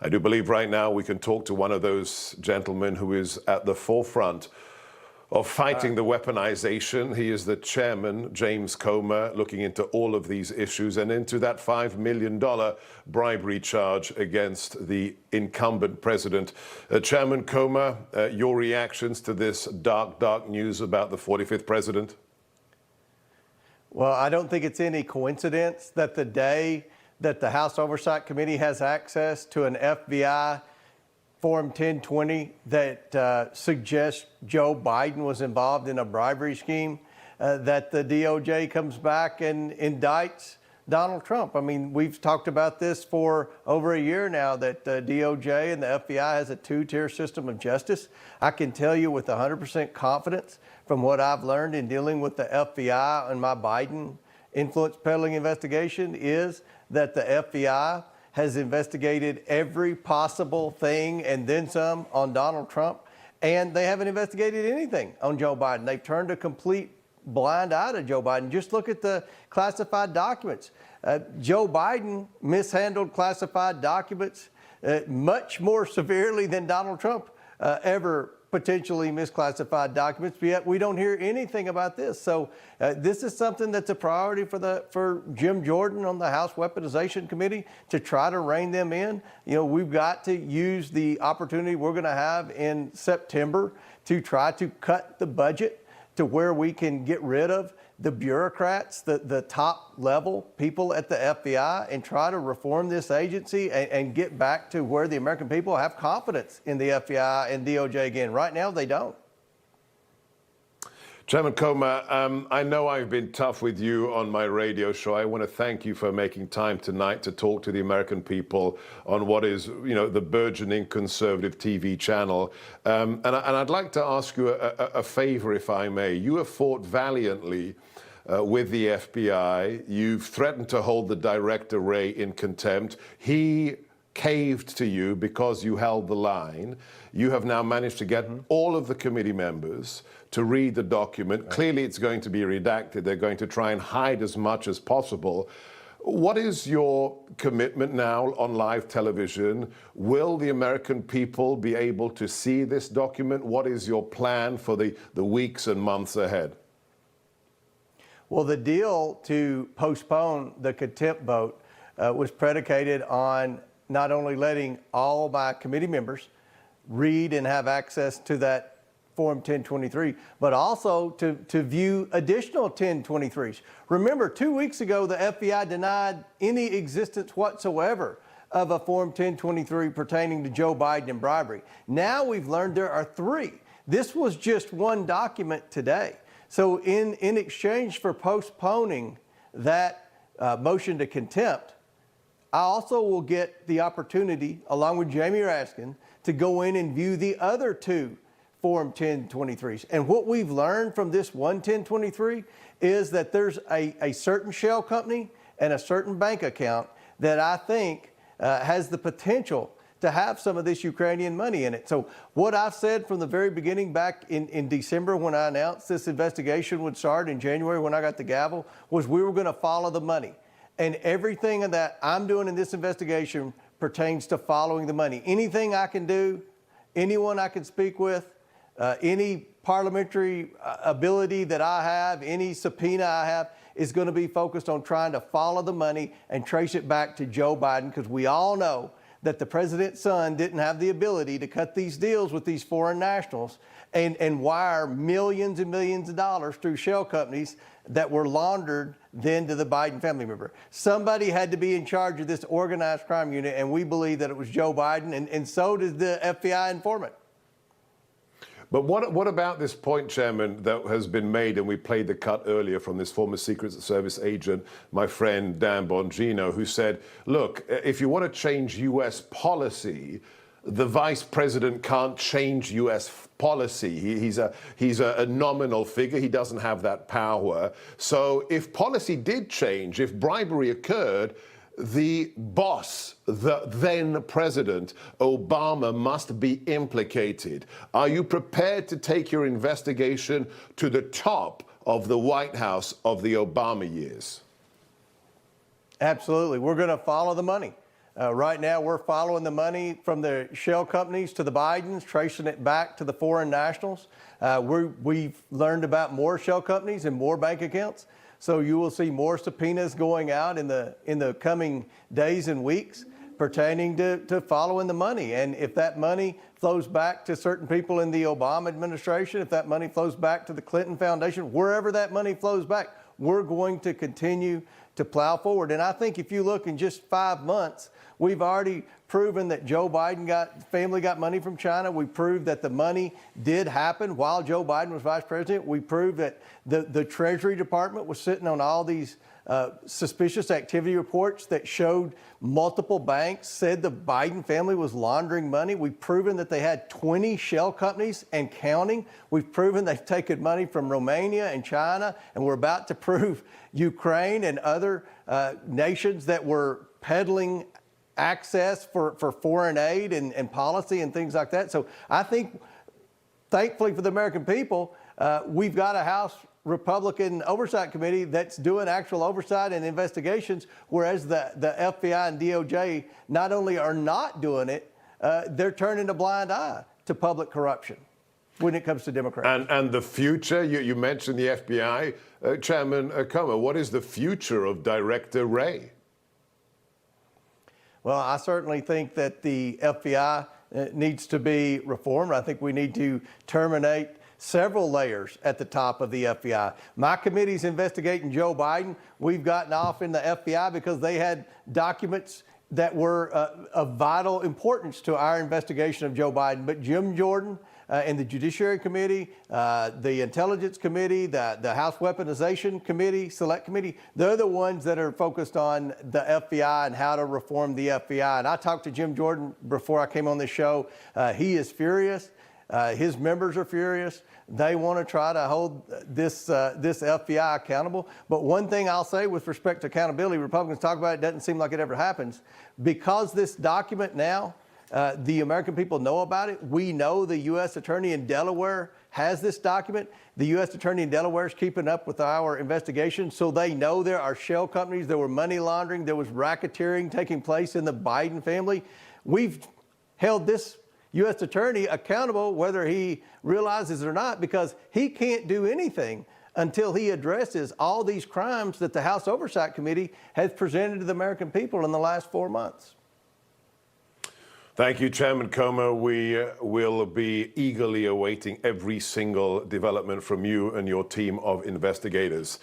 I do believe right now we can talk to one of those gentlemen who is at the forefront of fighting the weaponization. He is the chairman, James Comer, looking into all of these issues and into that $5 million bribery charge against the incumbent president. Chairman Comer, your reactions to this dark news about the 45th president? Well, I don't think it's any coincidence that the day that the House Oversight Committee has access to an FBI Form 1020 that suggests Joe Biden was involved in a bribery scheme, that the DOJ comes back and indicts Donald Trump. I mean, we've talked about this for over a year now, that the DOJ and the FBI has a two-tier system of justice. I can tell you with 100% confidence from what I've learned in dealing with the FBI and my Biden influence peddling investigation is that the FBI has investigated every possible thing and then some on Donald Trump, and they haven't investigated anything on Joe Biden. They've turned a complete blind eye to Joe Biden. Just look at the classified documents. Joe Biden mishandled classified documents much more severely than Donald Trump ever potentially misclassified documents, but yet we don't hear anything about this. So this is something that's a priority for Jim Jordan on the House Weaponization Committee to try to rein them in. You know, we've got to use the opportunity we're going to have in September to try to cut the budget to where we can get rid of the bureaucrats, the top level people at the FBI, and try to reform this agency and get back to where the American people have confidence in the FBI and DOJ again. Right now, they don't. Chairman Comer, I know I've been tough with you on my radio show. I want to thank you for making time tonight to talk to the American people on what is, you know, the burgeoning conservative TV channel. And I'd like to ask you a favor, if I may. You have fought valiantly with the FBI. You've threatened to hold the director, Wray, in contempt. He caved to you because you held the line. You have now managed to get all of the committee members to read the document. Right. Clearly, it's going to be redacted. They're going to try and hide as much as possible. What is your commitment now on live television? Will the American people be able to see this document? What is your plan for the weeks and months ahead? Well, the deal to postpone the contempt vote was predicated on not only letting all my committee members read and have access to that Form 1023, but also to view additional 1023s. Remember, 2 weeks ago, the FBI denied any existence whatsoever of a Form 1023 pertaining to Joe Biden and bribery. Now we've learned there are 3. This was just one document today. So in exchange for postponing that motion to contempt, I also will get the opportunity, along with Jamie Raskin, to go in and view the other 2 Form 1023s. And what we've learned from this one 1023 is that there's a certain shell company and a certain bank account that I think has the potential to have some of this Ukrainian money in it. So what I've said from the very beginning back in December when I announced this investigation would start, in January when I got the gavel, was we were going to follow the money. And everything that I'm doing in this investigation pertains to following the money. Anything I can do, anyone I can speak with, any parliamentary ability that I have, any subpoena I have, is going to be focused on trying to follow the money and trace it back to Joe Biden, because we all know that the president's son didn't have the ability to cut these deals with these foreign nationals and wire millions and millions of dollars through shell companies that were laundered then to the Biden family member. Somebody had to be in charge of this organized crime unit, and we believe that it was Joe Biden, and so did the FBI informant. But what about this point, Chairman, that has been made, and we played the cut earlier from this former Secret Service agent, my friend Dan Bongino, who said, look, if you want to change U.S. policy, the vice president can't change U.S. policy. He's a nominal figure. He doesn't have that power. So if policy did change, if bribery occurred, the boss, the then president, Obama, must be implicated. Are you prepared to take your investigation to the top of the White House of the Obama years? Absolutely. We're going to follow the money. Right now, we're following the money from the shell companies to the Bidens, tracing it back to the foreign nationals. We've learned about more shell companies and more bank accounts. So you will see more subpoenas going out in the coming days and weeks pertaining to following the money. And if that money flows back to certain people in the Obama administration, if that money flows back to the Clinton Foundation, wherever that money flows back, we're going to continue to plow forward. And I think if you look in just 5 months, we've already proven that Joe Biden family got money from China. We proved that the money did happen while Joe Biden was vice president. We proved that the Treasury Department was sitting on all these suspicious activity reports that showed multiple banks said the Biden family was laundering money. We've proven that they had 20 shell companies and counting. We've proven they've taken money from Romania and China, and we're about to prove Ukraine and other nations that were peddling access for foreign aid and policy and things like that. So I think, thankfully for the American people, we've got a House Republican Oversight Committee that's doing actual oversight and investigations, whereas the FBI and DOJ not only are not doing it, they're turning a blind eye to public corruption when it comes to Democrats. And the future, you mentioned the FBI. Chairman Comer, what is the future of Director Wray? Well, I certainly think that the FBI needs to be reformed. I think we need to terminate several layers at the top of the FBI. My committee's investigating Joe Biden. We've gotten off in the FBI because they had documents that were of vital importance to our investigation of Joe Biden. But Jim Jordan and the Judiciary Committee, the Intelligence Committee, the House Weaponization Committee, Select Committee, they're the ones that are focused on the FBI and how to reform the FBI. And I talked to Jim Jordan before I came on this show. He is furious. His members are furious. They want to try to hold this FBI accountable. But one thing I'll say with respect to accountability, Republicans talk about it, doesn't seem like it ever happens. Because this document now, the American people know about it. We know the U.S. Attorney in Delaware has this document. The U.S. Attorney in Delaware is keeping up with our investigation, so they know there are shell companies, there were money laundering, there was racketeering taking place in the Biden family. We've held this U.S. Attorney accountable, whether he realizes it or not, because he can't do anything until he addresses all these crimes that the House Oversight Committee has presented to the American people in the last 4 months. Thank you, Chairman Comer. We will be eagerly awaiting every single development from you and your team of investigators.